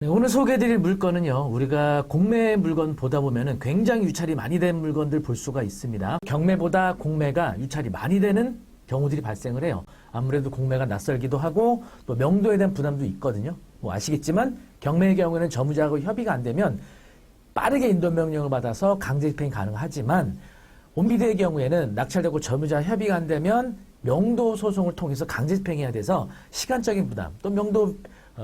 네, 오늘 소개해드릴 물건은요, 우리가 공매 물건 보다 보면은 굉장히 유찰이 많이 된 물건들 볼 수가 있습니다. 경매보다 공매가 유찰이 많이 되는 경우들이 발생을 해요. 아무래도 공매가 낯설기도 하고 또 명도에 대한 부담도 있거든요. 뭐 아시겠지만 경매의 경우에는 저무자하고 협의가 안 되면 빠르게 인도명령을 받아서 강제 집행이 가능하지만 온비드의 경우에는 낙찰되고 저무자 협의가 안 되면 명도 소송을 통해서 강제 집행해야 돼서 시간적인 부담, 또 명도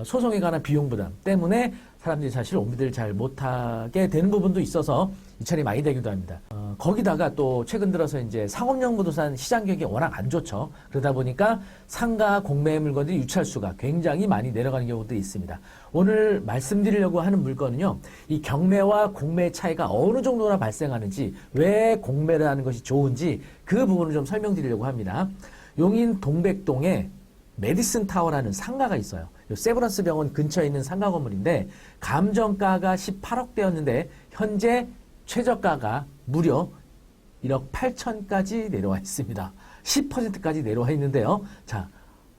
소송에 관한 비용 부담 때문에 사람들이 사실 온비드를 잘 못하게 되는 부분도 있어서 유찰이 많이 되기도 합니다. 거기다가 또 최근 들어서 이제 상업용 부동산 시장 경기가 워낙 안 좋죠. 그러다 보니까 상가 공매 물건들이 유찰수가 굉장히 많이 내려가는 경우도 있습니다. 오늘 말씀드리려고 하는 물건은요, 이 경매와 공매의 차이가 어느 정도나 발생하는지, 왜 공매를 하는 것이 좋은지 그 부분을 좀 설명드리려고 합니다. 용인 동백동에 메디슨 타워라는 상가가 있어요. 세브란스 병원 근처에 있는 상가 건물인데 감정가가 18억대였는데 현재 최저가가 무려 1억 8천까지 내려와 있습니다. 10%까지 내려와 있는데요. 자,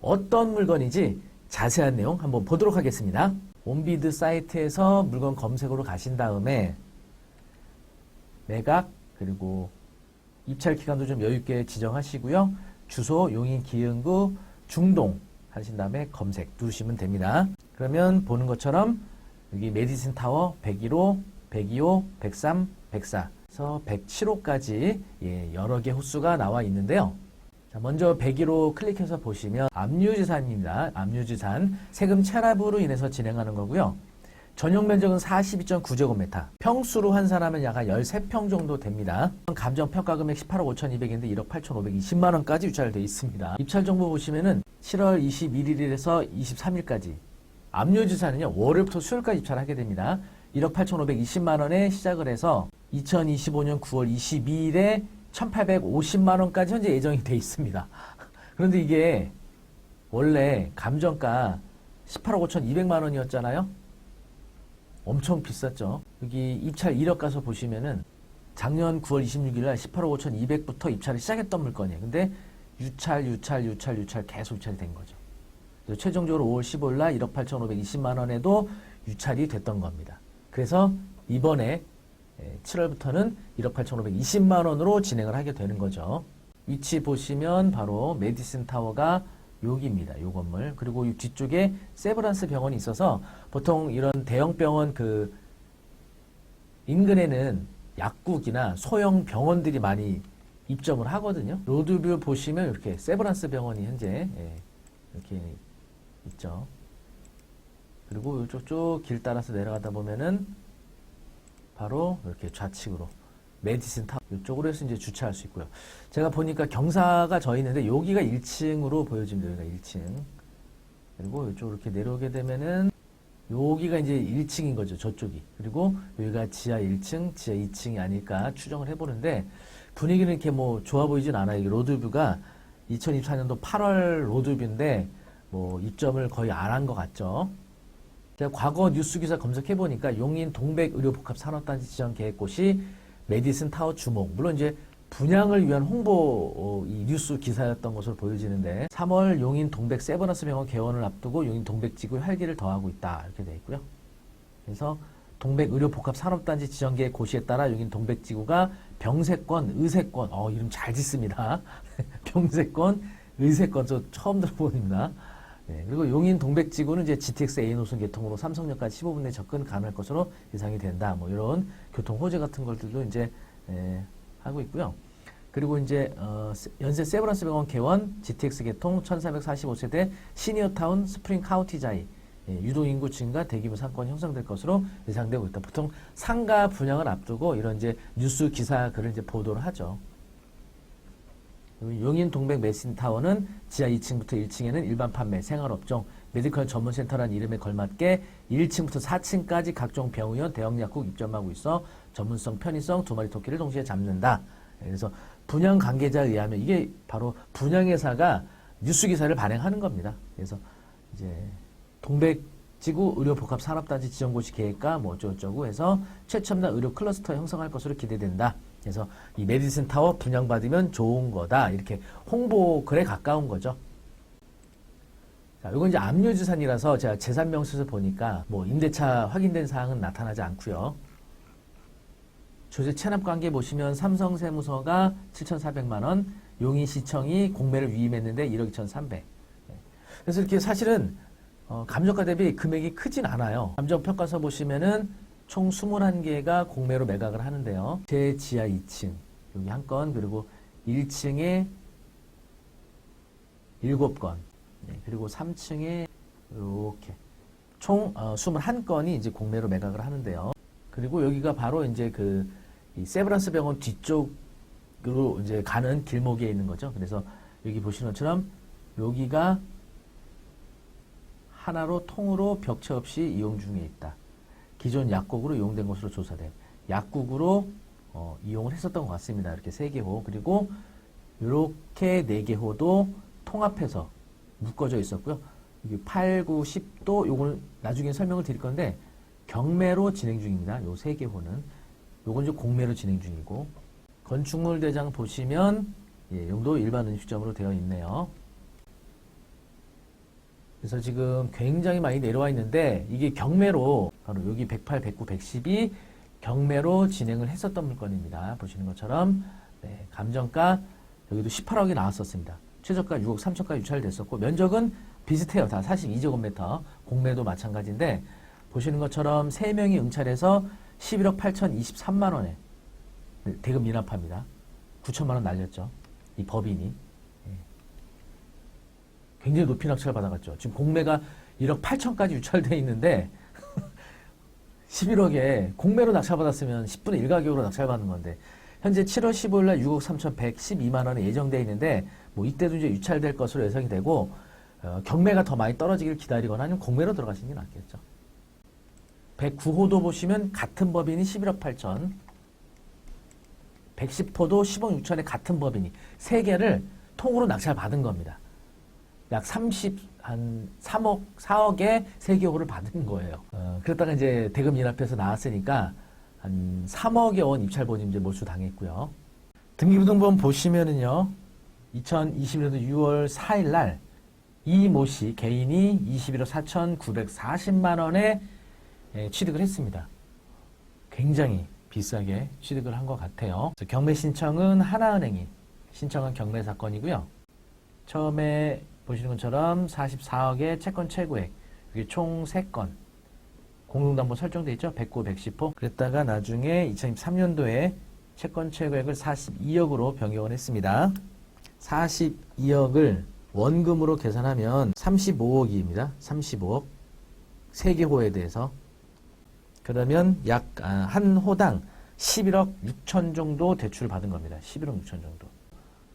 어떤 물건인지 자세한 내용 한번 보도록 하겠습니다. 온비드 사이트에서 물건 검색으로 가신 다음에 매각 그리고 입찰 기간도 좀 여유있게 지정하시고요. 주소 용인 기흥구 중동 하신 다음에 검색 누르시면 됩니다. 그러면 보는 것처럼 여기 메디슨 타워 101호, 102호, 103, 104에서 107호까지 여러 개 호수가 나와 있는데요. 자, 먼저 101호 클릭해서 보시면 압류지산입니다. 압류지산 세금 체납으로 인해서 진행하는 거고요. 전용 면적은 42.9제곱미터. 평수로 환산하면 약 한 13평 정도 됩니다. 감정평가 금액 18억 5,200인데 1억 8,520만원까지 유찰되어 있습니다. 입찰 정보 보시면은 7월 21일에서 23일까지. 압류지산은요, 월요일부터 수요일까지 입찰하게 됩니다. 1억 8,520만원에 시작을 해서 2025년 9월 22일에 1,850만원까지 현재 예정이 되어 있습니다. 그런데 이게 원래 감정가 18억 5,200만원이었잖아요. 엄청 비쌌죠. 여기 입찰 이력 가서 보시면은 작년 9월 26일 날 18억 5,200부터 입찰을 시작했던 물건이에요. 근데 유찰 계속 유찰이 된 거죠. 그래서 최종적으로 5월 15일 날 1억 8,520만 원에도 유찰이 됐던 겁니다. 그래서 이번에 7월부터는 1억 8,520만 원으로 진행을 하게 되는 거죠. 위치 보시면 바로 메디슨 타워가 여기입니다. 요 건물. 그리고 이 뒤쪽에 세브란스 병원이 있어서 보통 이런 대형 병원 그 인근에는 약국이나 소형 병원들이 많이 입점을 하거든요. 로드뷰 보시면 이렇게 세브란스 병원이 현재 이렇게 있죠. 그리고 이쪽 쭉 길 따라서 내려가다 보면은 바로 이렇게 좌측으로 메디슨 타워 이쪽으로 해서 이제 주차할 수 있고요. 제가 보니까 경사가 져 있는데 여기가 1층으로 보여집니다. 여기가 1층. 그리고 이쪽으로 이렇게 내려오게 되면은 여기가 이제 1층인 거죠. 저쪽이. 그리고 여기가 지하 1층, 지하 2층이 아닐까 추정을 해보는데 분위기는 이렇게 뭐 좋아 보이진 않아요. 이 로드뷰가 2024년도 8월 로드뷰인데 뭐 입점을 거의 안 한 것 같죠. 제가 과거 뉴스 기사 검색해 보니까 용인 동백 의료복합 산업단지 지정 계획고시 메디슨 타워 주목. 물론 이제 분양을 위한 홍보 이 뉴스 기사였던 것으로 보여지는데 3월 용인 동백 세브란스 병원 개원을 앞두고 용인 동백지구에 활기를 더하고 있다. 이렇게 되어 있고요. 그래서 동백 의료복합 산업단지 지정 계획 고시에 따라 용인 동백지구가 병세권, 의세권, 이름 잘 짓습니다. 병세권, 의세권, 저 처음 들어봅니다. 네, 그리고 용인 동백지구는 이제 GTX A 노선 개통으로 삼성역까지 15분 내에 접근 가능할 것으로 예상이 된다. 뭐 이런 교통 호재 같은 것들도 이제 하고 있고요. 그리고 이제 연세 세브란스 병원 개원, GTX 개통, 1445세대 시니어타운 스프링 카운티자이, 유동인구 증가, 대규모 상권이 형성될 것으로 예상되고 있다. 보통 상가 분양을 앞두고 이런 이제 뉴스 기사 글을 이제 보도를 하죠. 용인 동백 메디슨 타워는 지하 2층부터 1층에는 일반 판매, 생활업종, 메디컬 전문센터라는 이름에 걸맞게 1층부터 4층까지 각종 병의원, 대형 약국 입점하고 있어 전문성, 편의성 두 마리 토끼를 동시에 잡는다. 그래서 분양 관계자에 의하면 이게 바로 분양회사가 뉴스 기사를 발행하는 겁니다. 그래서 이제 동백지구 의료복합 산업단지 지정고시 계획과 뭐 어쩌고저쩌고 해서 최첨단 의료 클러스터 형성할 것으로 기대된다. 그래서 이 메디슨 타워 분양받으면 좋은 거다. 이렇게 홍보 글에 가까운 거죠. 자, 이건 이제 압류지산이라서 제가 재산명세서 보니까 뭐 임대차 확인된 사항은 나타나지 않고요. 조세 체납 관계 보시면 삼성세무서가 7,400만 원, 용인시청이 공매를 위임했는데 1억 2,300. 그래서 이렇게 사실은 감정가 대비 금액이 크진 않아요. 감정평가서 보시면은 총 21개가 공매로 매각을 하는데요. 제 지하 2층 여기 한 건, 그리고 1층에 7건, 그리고 3층에 이렇게 총 21건이 이제 공매로 매각을 하는데요. 그리고 여기가 바로 이제 이 세브란스 병원 뒤쪽으로 이제 가는 길목에 있는 거죠. 그래서 여기 보시는 것처럼 여기가 하나로 통으로 벽체 없이 이용 중에 있다. 기존 약국으로 이용된 것으로 조사돼. 약국으로 이용을 했었던 것 같습니다. 이렇게 3개 호. 그리고 이렇게 4개 호도 통합해서 묶어져 있었고요. 여기 8, 9, 10도 요걸 나중에 설명을 드릴 건데 경매로 진행 중입니다. 요 3개 호는. 요건 이제 공매로 진행 중이고, 건축물 대장 보시면 용도 일반 음식점으로 되어 있네요. 그래서 지금 굉장히 많이 내려와 있는데 이게 경매로 바로 여기 108, 109, 110이 경매로 진행을 했었던 물건입니다. 보시는 것처럼 감정가 여기도 18억이 나왔었습니다. 최저가 6억 3천까지 유찰됐었고 면적은 비슷해요. 다 42제곱미터. 공매도 마찬가지인데 보시는 것처럼 3명이 응찰해서 11억 8,023만 원에 대금 미납합니다. 9천만 원 날렸죠. 이 법인이. 굉장히 높이 낙찰 받아갔죠. 지금 공매가 1억 8천까지 유찰되어 있는데 11억에 공매로 낙찰받았으면 10분의 1 가격으로 낙찰받는 건데 현재 7월 15일 날 6억 3,112만 원에 예정되어 있는데 뭐 이때도 이제 유찰될 것으로 예상이 되고 경매가 더 많이 떨어지길 기다리거나 아니면 공매로 들어가시는 게 낫겠죠. 109호도 보시면 같은 법인이 11억 8천, 110호도 10억 6천에 같은 법인이 3개를 통으로 낙찰 받은 겁니다. 약 3억, 4억에 3개 호를 받은 거예요. 그랬다가 이제 대금 미납해서 나왔으니까 한 3억여 원 입찰본이 이제 몰수 당했고요. 등기부등본 보시면은요, 2021년도 6월 4일 날 이모 씨 개인이 21억 4,940만 원에 취득을 했습니다. 굉장히 비싸게 취득을 한 것 같아요. 경매 신청은 하나은행이 신청한 경매 사건이고요. 처음에 보시는 것처럼 44억의 채권 최고액, 여기 총 3건 공동담보 설정돼 있죠. 109, 110호. 그랬다가 나중에 2023년도에 채권 최고액을 42억으로 변경을 했습니다. 42억을 원금으로 계산하면 35억입니다. 35억. 3개 호에 대해서. 그러면 약 한 호당 11억 6천 정도 대출을 받은 겁니다. 11억 6천 정도.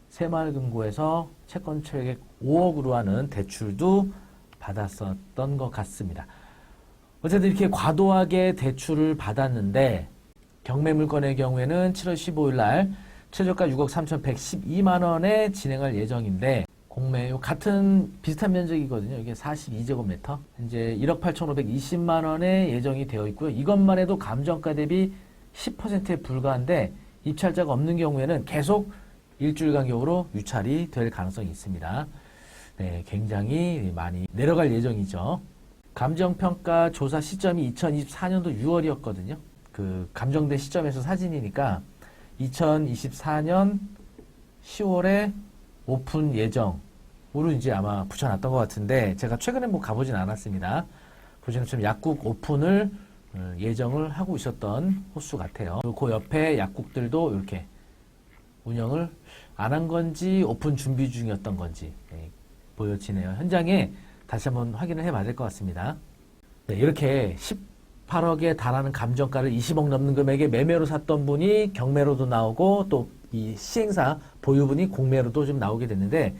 새마을금고에서 채권 최고액 5억으로 하는 대출도 받았었던 것 같습니다. 어쨌든 이렇게 과도하게 대출을 받았는데 경매 물건의 경우에는 7월 15일 날 최저가 6억 3,112만 원에 진행할 예정인데 공매 같은 비슷한 면적이거든요. 이게 42제곱미터. 이제 1억 8,520만 원에 예정이 되어 있고요. 이것만 해도 감정가 대비 10%에 불과한데 입찰자가 없는 경우에는 계속 일주일 간격으로 유찰이 될 가능성이 있습니다. 네, 굉장히 많이 내려갈 예정이죠. 감정평가 조사 시점이 2024년도 6월이었거든요. 그 감정된 시점에서 사진이니까 2024년 10월에 오픈 예정으로 이제 아마 붙여놨던 것 같은데 제가 최근에 뭐 가보진 않았습니다. 보시는 것처럼 약국 오픈을 예정을 하고 있었던 호수 같아요. 그 옆에 약국들도 이렇게 운영을 안 한 건지 오픈 준비 중이었던 건지 보여지네요. 현장에 다시 한번 확인을 해봐야 될 것 같습니다. 네, 이렇게 18억에 달하는 감정가를 20억 넘는 금액에 매매로 샀던 분이 경매로도 나오고 또 이 시행사 보유분이 공매로도 좀 나오게 됐는데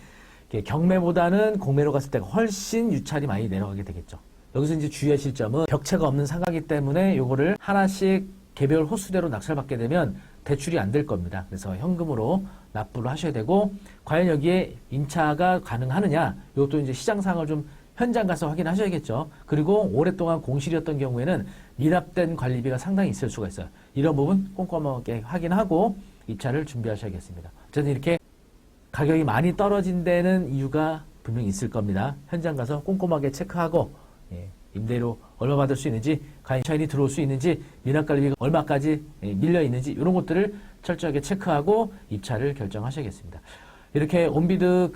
경매보다는 공매로 갔을 때가 훨씬 유찰이 많이 내려가게 되겠죠. 여기서 이제 주의하실 점은 벽체가 없는 상가이기 때문에 요거를 하나씩 개별 호수대로 낙찰받게 되면 대출이 안 될 겁니다. 그래서 현금으로 납부를 하셔야 되고 과연 여기에 임차가 가능하느냐 이것도 이제 시장 상황을 좀 현장 가서 확인하셔야겠죠. 그리고 오랫동안 공실이었던 경우에는 미납된 관리비가 상당히 있을 수가 있어요. 이런 부분 꼼꼼하게 확인하고 입찰을 준비하셔야겠습니다. 어쨌든 이렇게 가격이 많이 떨어진 데는 이유가 분명히 있을 겁니다. 현장 가서 꼼꼼하게 체크하고 임대료 얼마 받을 수 있는지, 가입차인이 들어올 수 있는지, 미납관리비가 얼마까지 밀려 있는지 이런 것들을 철저하게 체크하고 입찰을 결정하셔야겠습니다. 이렇게 온비드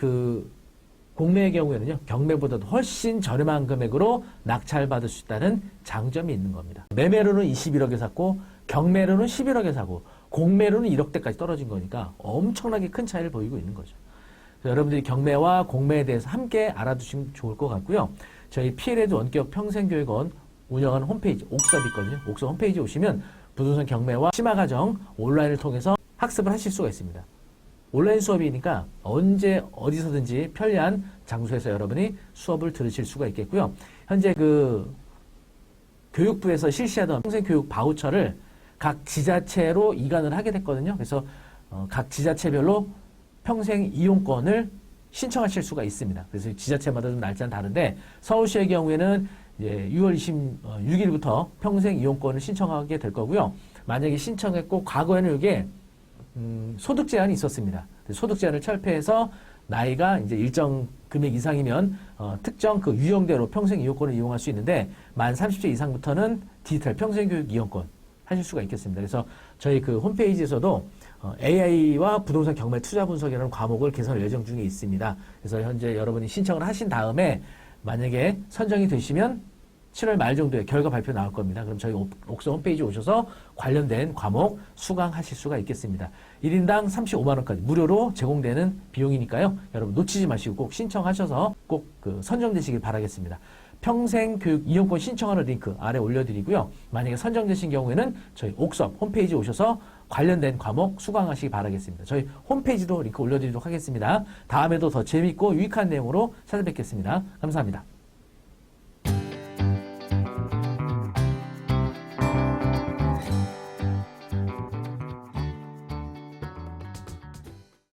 공매의 경우에는요, 경매보다도 훨씬 저렴한 금액으로 낙찰받을 수 있다는 장점이 있는 겁니다. 매매로는 21억에 샀고 경매로는 11억에 사고 공매로는 1억대까지 떨어진 거니까 엄청나게 큰 차이를 보이고 있는 거죠. 그래서 여러분들이 경매와 공매에 대해서 함께 알아두시면 좋을 것 같고요. 저희 PL에드 원격 평생교육원 운영하는 홈페이지 옥섭이 있거든요. 옥섭 홈페이지 오시면 부동산 경매와 심화과정 온라인을 통해서 학습을 하실 수가 있습니다. 온라인 수업이니까 언제 어디서든지 편리한 장소에서 여러분이 수업을 들으실 수가 있겠고요. 현재 교육부에서 실시하던 평생교육 바우처를 각 지자체로 이관을 하게 됐거든요. 그래서 각 지자체별로 평생 이용권을 신청하실 수가 있습니다. 그래서 지자체마다 좀 날짜는 다른데 서울시의 경우에는 이제 6월 26일부터 평생 이용권을 신청하게 될 거고요. 만약에 신청했고 과거에는 이게 소득 제한이 있었습니다. 소득 제한을 철폐해서 나이가 이제 일정 금액 이상이면 특정 유형대로 평생 이용권을 이용할 수 있는데 만 30세 이상부터는 디지털 평생교육 이용권 하실 수가 있겠습니다. 그래서 저희 홈페이지에서도 AI와 부동산 경매 투자 분석이라는 과목을 개설 예정 중에 있습니다. 그래서 현재 여러분이 신청을 하신 다음에 만약에 선정이 되시면 7월 말 정도에 결과 발표 나올 겁니다. 그럼 저희 옥서 홈페이지 오셔서 관련된 과목 수강하실 수가 있겠습니다. 1인당 35만원까지 무료로 제공되는 비용이니까요. 여러분 놓치지 마시고 꼭 신청하셔서 꼭 선정되시길 바라겠습니다. 평생교육 이용권 신청하는 링크 아래 올려드리고요. 만약에 선정되신 경우에는 저희 옥섭 홈페이지 오셔서 관련된 과목 수강하시기 바라겠습니다. 저희 홈페이지도 링크 올려드리도록 하겠습니다. 다음에도 더 재밌고 유익한 내용으로 찾아뵙겠습니다. 감사합니다.